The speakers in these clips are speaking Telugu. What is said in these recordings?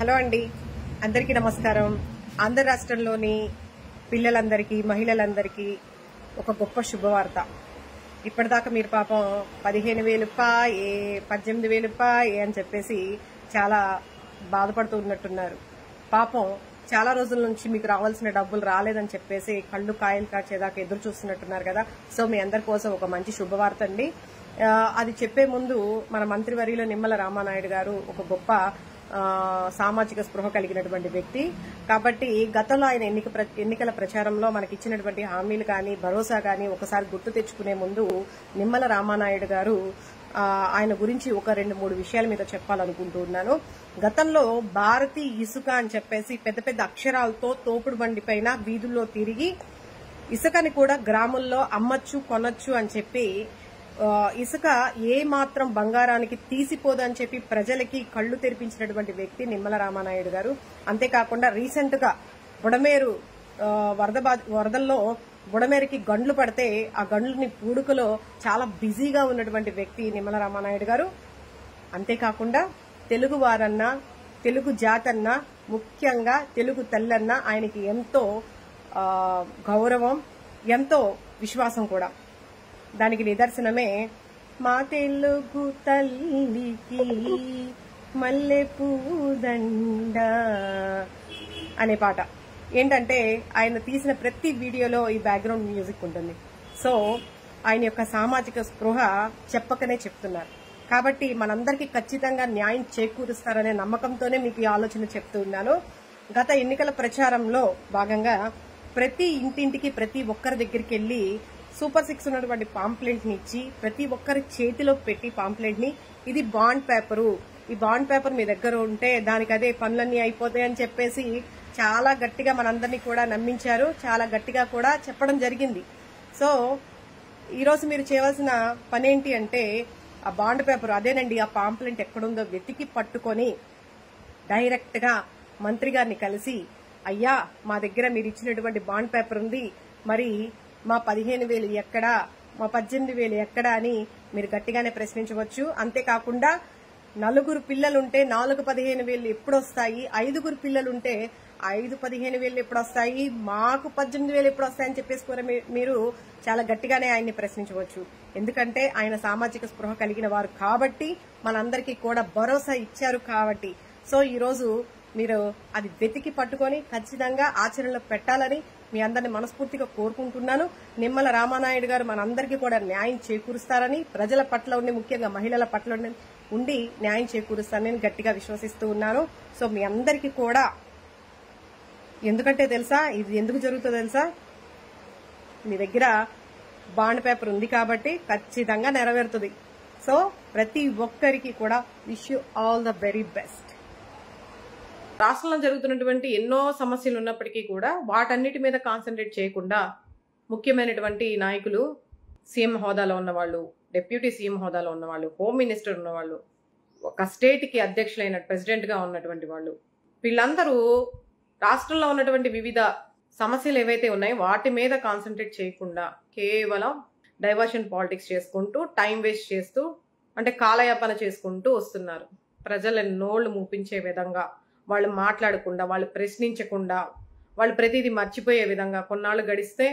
హలో అండి, అందరికీ నమస్కారం. ఆంధ్ర రాష్ట్రంలోని పిల్లలందరికీ, మహిళలందరికీ ఒక గొప్ప శుభవార్త. ఇప్పటిదాకా మీరు పాపం 15,000 పాయే, 18,000 పాయే అని చెప్పేసి చాలా బాధపడుతూ ఉన్నట్టున్నారు. పాపం చాలా రోజుల నుంచి మీకు రావాల్సిన డబ్బులు రాలేదని చెప్పేసి కళ్ళు కాయలు కాచేదాకా ఎదురు చూస్తున్నట్టున్నారు కదా. సో మీ అందరి కోసం ఒక మంచి శుభవార్త అండి. అది చెప్పే ముందు మన మంత్రివర్యులు నిమ్మల రామానాయుడు గారు ఒక గొప్ప సామాజిక స్పృహ కలిగినటువంటి వ్యక్తి కాబట్టి గతంలో ఆయన ఎన్నికల ప్రచారంలో మనకి ఇచ్చినటువంటి హామీలు కానీ భరోసా కానీ ఒకసారి గుర్తు తెచ్చుకునే ముందు నిమ్మల రామానాయుడు గారు ఆయన గురించి ఒక 2-3 విషయాల మీద చెప్పాలనుకుంటున్నాను. గతంలో భారతీ ఇసుక అని చెప్పేసి పెద్ద పెద్ద అక్షరాలతో తోపుడు బండి పైన వీధుల్లో తిరిగి ఇసుకని కూడా గ్రాముల్లో అమ్మచ్చు కొనొచ్చు అని చెప్పి ఇసుక ఏ మాత్రం బంగారానికి తీసిపోదని చెప్పి ప్రజలకి కళ్లు తెరిపించినటువంటి వ్యక్తి నిమ్మల రామానాయుడు గారు. అంతేకాకుండా రీసెంట్ గా బుడమేరు వరదల్లో బుడమేరుకి గండ్లు పడితే ఆ గండ్లని పూడుకలో చాలా బిజీగా ఉన్నటువంటి వ్యక్తి నిమ్మల రామానాయుడు గారు. అంతేకాకుండా తెలుగు వారన్నా, తెలుగు జాతన్నా, ముఖ్యంగా తెలుగు తల్లన్నా ఆయనకి ఎంతో గౌరవం, ఎంతో విశ్వాసం కూడా. దానికి నిదర్శనమే మా తెలుగు తల్లికి మల్లె పూదండ అనే పాట. ఏంటంటే ఆయన తీసిన ప్రతి వీడియోలో ఈ బ్యాక్గ్రౌండ్ మ్యూజిక్ ఉంటుంది. సో ఆయన యొక్క సామాజిక స్పృహ చెప్పకనే చెప్తున్నారు. కాబట్టి మనందరికీ ఖచ్చితంగా న్యాయం చేకూరుస్తారనే నమ్మకంతోనే మీకు ఈ ఆలోచన చెప్తూ ఉన్నాను. గత ఎన్నికల ప్రచారంలో భాగంగా ప్రతి ఇంటింటికి ప్రతి ఒక్కరి దగ్గరికి వెళ్లి సూపర్ 6 ఉన్నటువంటి పాంప్లెంట్ ని ఇచ్చి ప్రతి ఒక్కరి చేతిలో పెట్టి పాంప్లెంట్ ని, ఇది బాండ్ పేపరు, ఈ బాండ్ పేపర్ మీ దగ్గర ఉంటే దానికి అదే పనులన్నీ అయిపోతాయని చెప్పేసి చాలా గట్టిగా మనందరినీ కూడా నమ్మించారు. చాలా గట్టిగా కూడా చెప్పడం జరిగింది. సో ఈరోజు మీరు చేయవలసిన పనేంటి అంటే ఆ బాండ్ పేపర్ అదేనండి, ఆ పాంప్లెంట్ ఎక్కడుందో వెతికి పట్టుకొని డైరెక్ట్ గా మంత్రి గారిని కలిసి, అయ్యా మా దగ్గర మీరు ఇచ్చినటువంటి బాండ్ పేపర్ ఉంది, మరి మా 15,000 ఎక్కడా, మా 18,000 ఎక్కడా అని మీరు గట్టిగానే ప్రశ్నించవచ్చు. అంతేకాకుండా 4 పిల్లలుంటే 4 15,000 ఎప్పుడొస్తాయి, 5 పిల్లలుంటే 5 15,000 ఎప్పుడొస్తాయి, మాకు 18,000 ఎప్పుడొస్తాయని చెప్పేసి కూడా మీరు చాలా గట్టిగానే ఆయన్ని ప్రశ్నించవచ్చు. ఎందుకంటే ఆయన సామాజిక స్పృహ కలిగిన వారు కాబట్టి, మనందరికీ కూడా భరోసా ఇచ్చారు కాబట్టి. సో ఈ రోజు మీరు అది వెతికి పట్టుకొని ఖచ్చితంగా ఆచరణలో పెట్టాలని మీ అందరిని మనస్ఫూర్తిగా కోరుకుంటున్నాను. నిమ్మల రామానాయుడు గారు మనందరికీ కూడా న్యాయం చేకూరుస్తారని, ప్రజల పట్ల ఉండి, ముఖ్యంగా మహిళల పట్ల ఉండి న్యాయం చేకూరుస్తారని గట్టిగా విశ్వసిస్తూ ఉన్నాను. సో మీ అందరికీ కూడా, ఎందుకంటే తెలుసా ఇది ఎందుకు జరుగుతుందో తెలుసా, మీ దగ్గర బాండ్ పేపర్ ఉంది కాబట్టి ఖచ్చితంగా నెరవేరుతుంది. సో ప్రతి ఒక్కరికి కూడా wish you all the very best. రాష్ట్రంలో జరుగుతున్నటువంటి ఎన్నో సమస్యలు ఉన్నప్పటికీ కూడా వాటన్నిటి మీద కాన్సన్ట్రేట్ చేయకుండా ముఖ్యమైనటువంటి నాయకులు, సీఎం హోదాలో ఉన్నవాళ్ళు, డిప్యూటీ సీఎం హోదాలో ఉన్నవాళ్ళు, హోమ్ మినిస్టర్ ఉన్నవాళ్ళు, ఒక స్టేట్కి అధ్యక్షులైన ప్రెసిడెంట్గా ఉన్నటువంటి వాళ్ళు, వీళ్ళందరూ రాష్ట్రంలో ఉన్నటువంటి వివిధ సమస్యలు ఏవైతే ఉన్నాయో వాటి మీద కాన్సన్ట్రేట్ చేయకుండా కేవలం డైవర్షన్ పాలిటిక్స్ చేసుకుంటూ, టైం వేస్ట్ చేస్తూ, అంటే కాలయాపన చేసుకుంటూ వస్తున్నారు. ప్రజల నోళ్లు మూపించే విధంగా, వాళ్ళు మాట్లాడకుండా, వాళ్ళు ప్రశ్నించకుండా, వాళ్ళు ప్రతిదీ మర్చిపోయే విధంగా కొన్నాళ్ళు గడిస్తే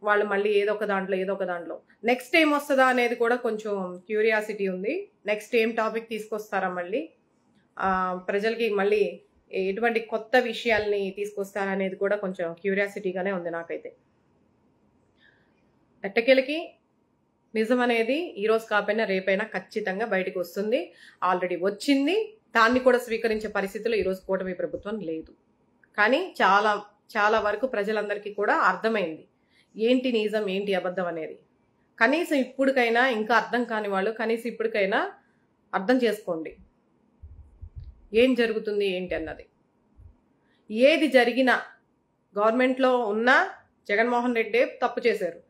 వాళ్ళు మళ్ళీ ఏదో ఒక దాంట్లో నెక్స్ట్ ఏం వస్తుందా అనేది కూడా కొంచెం క్యూరియాసిటీ ఉంది. నెక్స్ట్ ఏం టాపిక్ తీసుకొస్తారా, మళ్ళీ ప్రజలకి మళ్ళీ ఎటువంటి కొత్త విషయాల్ని తీసుకొస్తారా అనేది కూడా కొంచెం క్యూరియాసిటీగానే ఉంది నాకైతే. ఎట్టకేలకి నిజం అనేది ఈరోజు కాకపోయినా రేపైనా ఖచ్చితంగా బయటకు వస్తుంది. ఆల్రెడీ వచ్చింది. దాన్ని కూడా స్వీకరించే పరిస్థితిలో ఈరోజు కూటమి ప్రభుత్వం లేదు. కానీ చాలా చాలా వరకు ప్రజలందరికీ కూడా అర్థమైంది ఏంటి నిజం, ఏంటి అబద్ధం అనేది. కనీసం ఇప్పటికైనా, ఇంకా అర్థం కాని వాళ్ళు కనీసం ఇప్పటికైనా అర్థం చేసుకోండి ఏం జరుగుతుంది ఏంటి అన్నది. ఏది జరిగినా గవర్నమెంట్లో ఉన్నా జగన్మోహన్ రెడ్డి తప్పు చేశారు.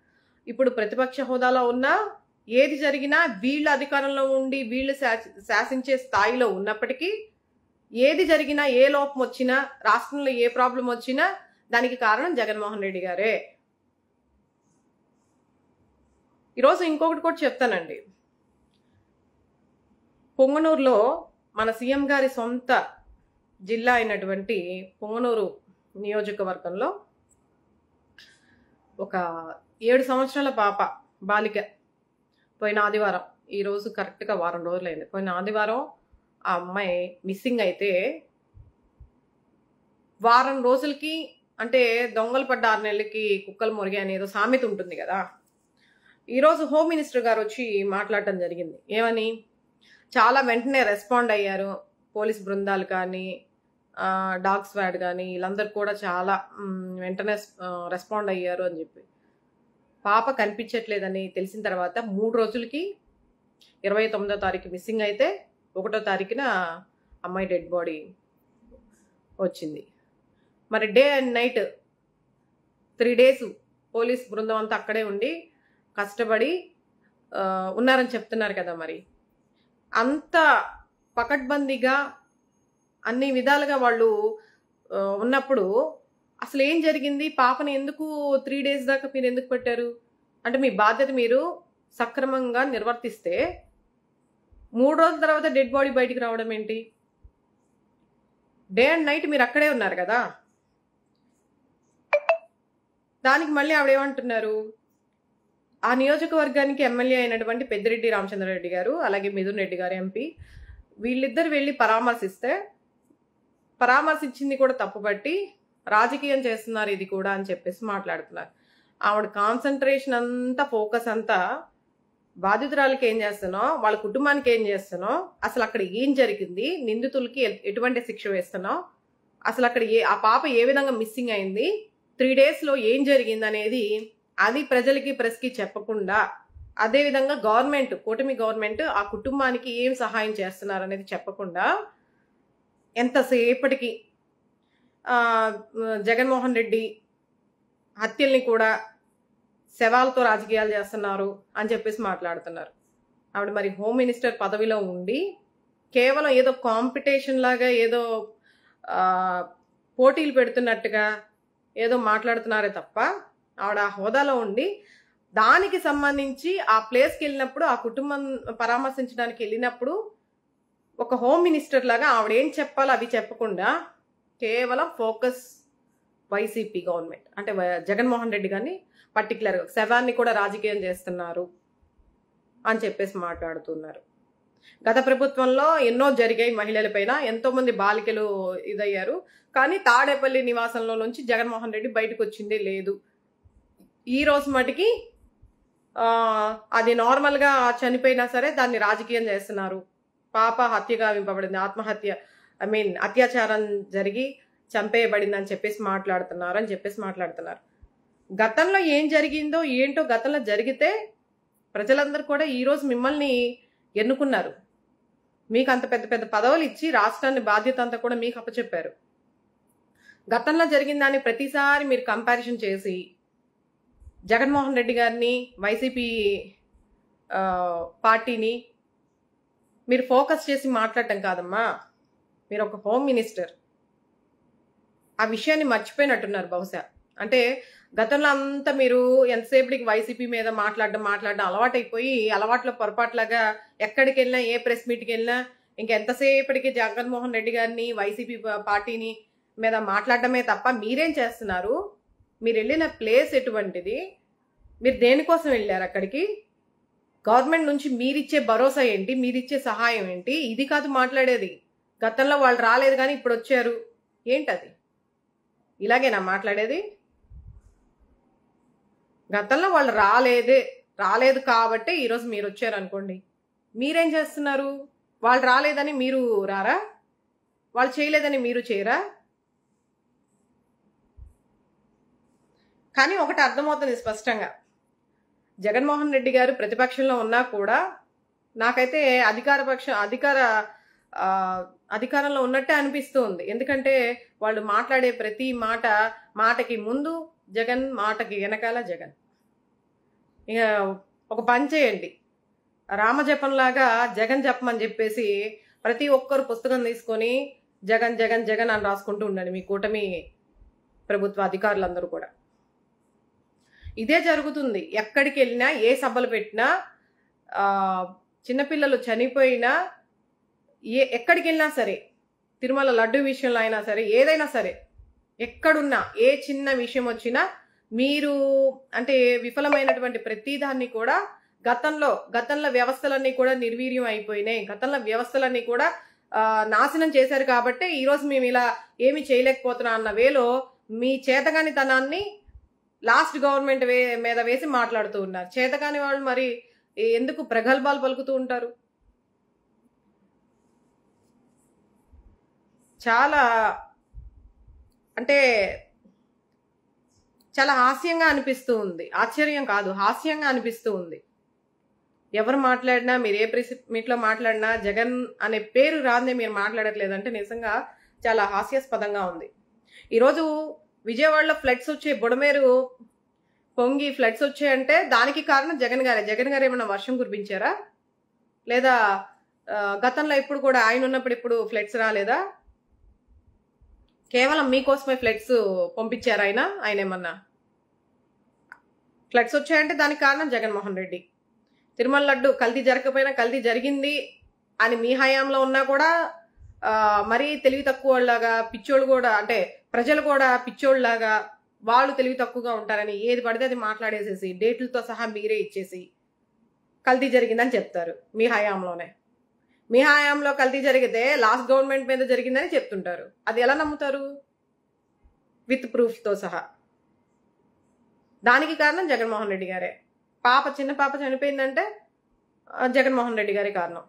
ఇప్పుడు ప్రతిపక్ష హోదాలో ఉన్నా ఏది జరిగినా వీళ్ళ అధికారంలో ఉండి వీళ్ళు శాసించే స్థాయిలో ఉన్నప్పటికీ ఏది జరిగినా, ఏ లోపం వచ్చినా, రాష్ట్రంలో ఏ ప్రాబ్లం వచ్చినా దానికి కారణం జగన్మోహన్ రెడ్డి గారే. ఈరోజు ఇంకొకటి కూడా చెప్తానండి. పొంగనూరులో మన సీఎం గారి సొంత జిల్లా అయినటువంటి పొంగనూరు నియోజకవర్గంలో ఒక 7 సంవత్సరాల బాలిక పోయిన ఆదివారం, ఈరోజు కరెక్ట్గా వారం రోజులైంది, పోయిన ఆదివారం ఆ అమ్మాయి మిస్సింగ్ అయితే వారం రోజులకి, అంటే దొంగలు పడ్డ 6 నెలలకి కుక్కలు మురిగాయి అని ఏదో సామెత ఉంటుంది కదా. ఈరోజు హోమ్ మినిస్టర్ గారు వచ్చి మాట్లాడటం జరిగింది. ఏమని? చాలా వెంటనే రెస్పాండ్ అయ్యారు పోలీస్ బృందాలు కానీ, డాగ్ స్క్వాడ్ కానీ, వీళ్ళందరూ కూడా చాలా వెంటనే రెస్పాండ్ అయ్యారు అని చెప్పి. పాప కనిపించట్లేదని తెలిసిన తర్వాత 3 రోజులకి 29వ తారీఖు మిస్సింగ్ అయితే 1వ తారీఖున అమ్మాయి డెడ్ బాడీ వచ్చింది. మరి day and night 3 days police బృందం అంతా అక్కడే ఉండి కష్టపడి ఉన్నారని చెప్తున్నారు కదా. మరి అంత పకడ్బందీగా అన్ని విధాలుగా వాళ్ళు ఉన్నప్పుడు అసలు ఏం జరిగింది? పాపని ఎందుకు 3 days దాకా మీరు ఎందుకు పెట్టారు? అంటే మీ బాధ్యత మీరు సక్రమంగా నిర్వర్తిస్తే 3 రోజుల తర్వాత డెడ్ బాడీ బయటికి రావడం ఏంటి? డే అండ్ నైట్ మీరు అక్కడే ఉన్నారు కదా. దానికి మళ్ళీ ఆవిడేమంటున్నారు? ఆ నియోజకవర్గానికి ఎమ్మెల్యే అయినటువంటి పెద్దిరెడ్డి రామచంద్రారెడ్డి గారు, అలాగే మిథున్ రెడ్డి గారు ఎంపీ, వీళ్ళిద్దరు వెళ్ళి పరామర్శించింది కూడా తప్పుపట్టి రాజకీయం చేస్తున్నారు ఇది కూడా అని చెప్పేసి మాట్లాడుతున్నారు. ఆవిడ కాన్సన్ట్రేషన్ అంతా, ఫోకస్ అంతా బాధితురాలకి ఏం చేస్తున్నావు, వాళ్ళ కుటుంబానికి ఏం చేస్తున్నావు, అసలు అక్కడ ఏం జరిగింది, నిందితులకి ఎటువంటి శిక్ష వేస్తున్నావు, అసలు అక్కడ ఆ పాప ఏ విధంగా మిస్సింగ్ అయింది, 3 days ఏం జరిగింది అనేది అది ప్రజలకి, ప్రెస్కి చెప్పకుండా, అదేవిధంగా గవర్నమెంట్, కూటమి గవర్నమెంట్ ఆ కుటుంబానికి ఏం సహాయం చేస్తున్నారు అనేది చెప్పకుండా ఎంతసేపటికి జగన్మోహన్ రెడ్డి హత్యల్ని కూడా శవాలతో రాజకీయాలు చేస్తున్నారు అని చెప్పేసి మాట్లాడుతున్నారు. ఆవిడ మరి హోమ్ మినిస్టర్ పదవిలో ఉండి కేవలం ఏదో కాంపిటీషన్ లాగా, ఏదో పోటీలు పెడుతున్నట్టుగా ఏదో మాట్లాడుతున్నారే తప్ప, ఆవిడ ఆ హోదాలో ఉండి దానికి సంబంధించి ఆ ప్లేస్కి వెళ్ళినప్పుడు, ఆ కుటుంబం పరామర్శించడానికి వెళ్ళినప్పుడు ఒక హోమ్ మినిస్టర్ లాగా ఆవిడ ఏం చెప్పాలో అవి చెప్పకుండా కేవలం ఫోకస్ వైసీపీ గవర్నమెంట్, అంటే జగన్మోహన్ రెడ్డి గారిని పర్టికులర్గా శవాన్ని కూడా రాజకీయం చేస్తున్నారు అని చెప్పేసి మాట్లాడుతున్నారు. గత ప్రభుత్వంలో ఎన్నో జరిగాయి మహిళలపైన, ఎంతోమంది బాలికలు ఇదయ్యారు. కానీ తాడేపల్లి నివాసంలో నుంచి జగన్మోహన్ రెడ్డి బయటకు వచ్చిందే లేదు. ఈ రోజు మటుకి అది నార్మల్గా చనిపోయినా సరే దాన్ని రాజకీయం చేస్తున్నారు. పాప హత్యగా వింపబడింది, ఆత్మహత్య, అత్యాచారం జరిగి చంపేయబడింది అని చెప్పేసి మాట్లాడుతున్నారు. గతంలో ఏం జరిగిందో ఏంటో గతంలో జరిగితే ప్రజలందరూ కూడా ఈరోజు మిమ్మల్ని ఎన్నుకున్నారు. మీకు అంత పెద్ద పెద్ద పదవులు ఇచ్చి రాష్ట్రాన్ని బాధ్యత అంతా కూడా మీకు అప్పచెప్పారు. గతంలో జరిగిన దాన్ని ప్రతిసారి మీరు కంపారిజన్ చేసి జగన్మోహన్ రెడ్డి గారిని, వైసీపీ పార్టీని మీరు ఫోకస్ చేసి మాట్లాడటం కాదమ్మా. మీరు ఒక హోమ్ మినిస్టర్, ఆ విషయాన్ని మర్చిపోయినట్టున్నారు బహుశా. అంటే గతంలో అంతా మీరు ఎంతసేపటికి వైసీపీ మీద మాట్లాడడం అలవాటైపోయి, అలవాట్ల పొరపాట్లాగా ఎక్కడికి వెళ్ళినా, ఏ ప్రెస్ మీట్కి వెళ్ళినా ఇంకెంతసేపటికి జగన్మోహన్ రెడ్డి గారిని, వైసీపీ పార్టీని మీద మాట్లాడటమే తప్ప మీరేం చేస్తున్నారు? మీరు వెళ్ళిన ప్లేస్ ఎటువంటిది? మీరు దేనికోసం వెళ్ళారు అక్కడికి? గవర్నమెంట్ నుంచి మీరిచ్చే భరోసా ఏంటి, మీరిచ్చే సహాయం ఏంటి? ఇది కాదు మాట్లాడేది. గతంలో వాళ్ళు రాలేదు కానీ ఇప్పుడు వచ్చారు, ఏంటది? ఇలాగేనా మాట్లాడేది? గతంలో వాళ్ళు రాలేదు కాబట్టి ఈరోజు మీరు వచ్చారు అనుకోండి, మీరేం చేస్తున్నారు? వాళ్ళు రాలేదని మీరు రారా? వాళ్ళు చేయలేదని మీరు చేయరా? కానీ ఒకటి అర్థమవుతుంది స్పష్టంగా, జగన్మోహన్ రెడ్డి గారు ప్రతిపక్షంలో ఉన్నా కూడా నాకైతే అధికారంలో ఉన్నట్టే అనిపిస్తూ ఉంది. ఎందుకంటే వాళ్ళు మాట్లాడే ప్రతి మాటకి ముందు జగన్, మాటకి వెనకాల జగన్. ఇక ఒక పని చేయండి, రామజపంలాగా జగన్ జపమని చెప్పేసి ప్రతి ఒక్కరు పుస్తకం తీసుకొని జగన్ జగన్ జగన్ అని రాసుకుంటూ ఉండండి, మీ కూటమి ప్రభుత్వ అధికారులందరూ కూడా. ఇదే జరుగుతుంది. ఎక్కడికి వెళ్ళినా, ఏ సభలు పెట్టినా, చిన్నపిల్లలు చనిపోయినా, ఎక్కడికి వెళ్ళినా సరే తిరుమల లడ్డు విషయంలో అయినా సరే, ఏదైనా సరే, ఎక్కడున్నా ఏ చిన్న విషయం వచ్చినా మీరు అంటే విఫలమైనటువంటి ప్రతిదాన్ని కూడా గతంలో వ్యవస్థలన్నీ కూడా నిర్వీర్యం అయిపోయినాయి, గతంలో వ్యవస్థలన్నీ కూడా నాశనం చేశారు కాబట్టి ఈరోజు మేము ఇలా ఏమి చేయలేకపోతున్నాం అన్న వేలో మీ చేతగానితనాన్ని లాస్ట్ గవర్నమెంట్ మీద వేసి మాట్లాడుతూ ఉన్నారు. చేతగాని వాళ్ళు మరి ఎందుకు ప్రగల్భాలు పలుకుతూ ఉంటారు? చాలా అంటే చాలా హాస్యంగా అనిపిస్తూ ఉంది. ఆశ్చర్యం కాదు, హాస్యంగా అనిపిస్తూ ఉంది. ఎవరు మాట్లాడినా, మీరు ఏ ప్రెస్ మీట్లో మాట్లాడినా జగన్ అనే పేరు రాందే మీరు మాట్లాడట్లేదంటే నిజంగా చాలా హాస్యాస్పదంగా ఉంది. ఈరోజు విజయవాడలో ఫ్లడ్స్ వచ్చే, బుడమేరు పొంగి ఫ్లడ్స్ వచ్చాయంటే దానికి కారణం జగన్ గారే. జగన్ గారు ఏమన్నా వర్షం కురిపించారా? లేదా గతంలో ఇప్పుడు కూడా ఆయన ఉన్నప్పుడు ఇప్పుడు ఫ్లడ్స్ రాలేదా? కేవలం మీకోసమే ఫ్లడ్స్ పంపించారు ఆయన ఏమన్నా? ఫ్లడ్స్ వచ్చాయంటే దానికి కారణం జగన్మోహన్ రెడ్డి. తిరుమల లడ్డు కల్తీ జరగకపోయినా కల్తీ జరిగింది అని మీ హయాంలో ఉన్నా కూడా మరీ తెలివి తక్కువ వాళ్ళలాగా, పిచ్చోళ్ళు కూడా అంటే ప్రజలు కూడా పిచ్చోళ్ళలాగా వాళ్ళు తెలివి తక్కువగా ఉంటారని ఏది పడితే అది మాట్లాడేసేసి డేట్లతో సహా మీరే ఇచ్చేసి కల్తీ జరిగిందని చెప్తారు. మీ హయాంలోనే, మీ హయాంలో కల్తీ జరిగితే లాస్ట్ గవర్నమెంట్ మీద జరిగిందని చెప్తుంటారు. అది ఎలా నమ్ముతారు? విత్ ప్రూఫ్తో సహా. దానికి కారణం జగన్మోహన్ రెడ్డి గారే. చిన్న పాప చనిపోయిందంటే జగన్మోహన్ రెడ్డి గారి కారణం.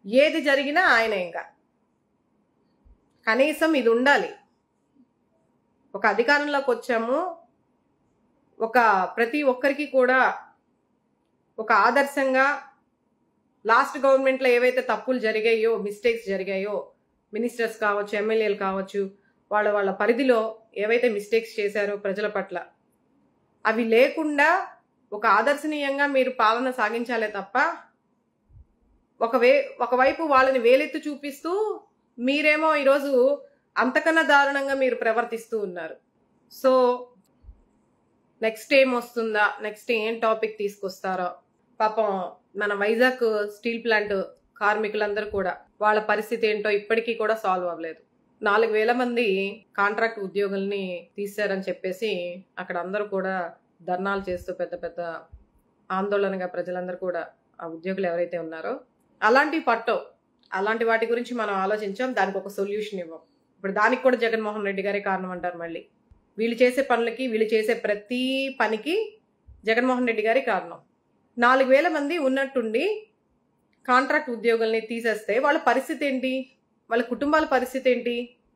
ఏది జరిగినా ఆయన. ఇంకా కనీసం ఇది ఉండాలి. ఒక అధికారంలోకి వచ్చాము, ఒక ప్రతి ఒక్కరికి కూడా ఒక ఆదర్శంగా లాస్ట్ గవర్నమెంట్లో ఏవైతే తప్పులు జరిగాయో, మిస్టేక్స్ జరిగాయో, మినిస్టర్స్ కావచ్చు, ఎమ్మెల్యేలు కావచ్చు, వాళ్ళ పరిధిలో ఏవైతే మిస్టేక్స్ చేశారో ప్రజల పట్ల, అవి లేకుండా ఒక ఆదర్శనీయంగా మీరు పాలన సాగించాలే తప్ప ఒకవైపు వాళ్ళని వేలెత్తి చూపిస్తూ మీరేమో ఈరోజు అంతకన్నా దారుణంగా మీరు ప్రవర్తిస్తూ ఉన్నారు. సో నెక్స్ట్ ఏం వస్తుందా, నెక్స్ట్ ఏం టాపిక్ తీసుకొస్తారో. పాపం మన వైజాగ్ స్టీల్ ప్లాంట్ కార్మికులందరూ కూడా వాళ్ళ పరిస్థితి ఏంటో ఇప్పటికీ కూడా సాల్వ్ అవ్వలేదు. 4,000 మంది కాంట్రాక్ట్ ఉద్యోగుల్ని తీశారని చెప్పేసి అక్కడ అందరూ కూడా ధర్నాలు చేస్తూ పెద్ద పెద్ద ఆందోళనగా ప్రజలందరూ కూడా ఆ ఉద్యోగులు ఎవరైతే ఉన్నారో అలాంటి వాటి గురించి మనం ఆలోచించాం. దానికి ఒక సొల్యూషన్ ఇవ్వం. ఇప్పుడు దానికి కూడా జగన్మోహన్ రెడ్డి గారే కారణం అంటారు. మళ్ళీ వీళ్ళు చేసే పనులకి, వీళ్ళు చేసే ప్రతి పనికి జగన్మోహన్ రెడ్డి గారే కారణం. 4,000 మంది ఉన్నట్టుండి కాంట్రాక్ట్ ఉద్యోగుల్ని తీసేస్తే వాళ్ళ పరిస్థితి ఏంటి? వాళ్ళ కుటుంబాల పరిస్థితి ఏంటి?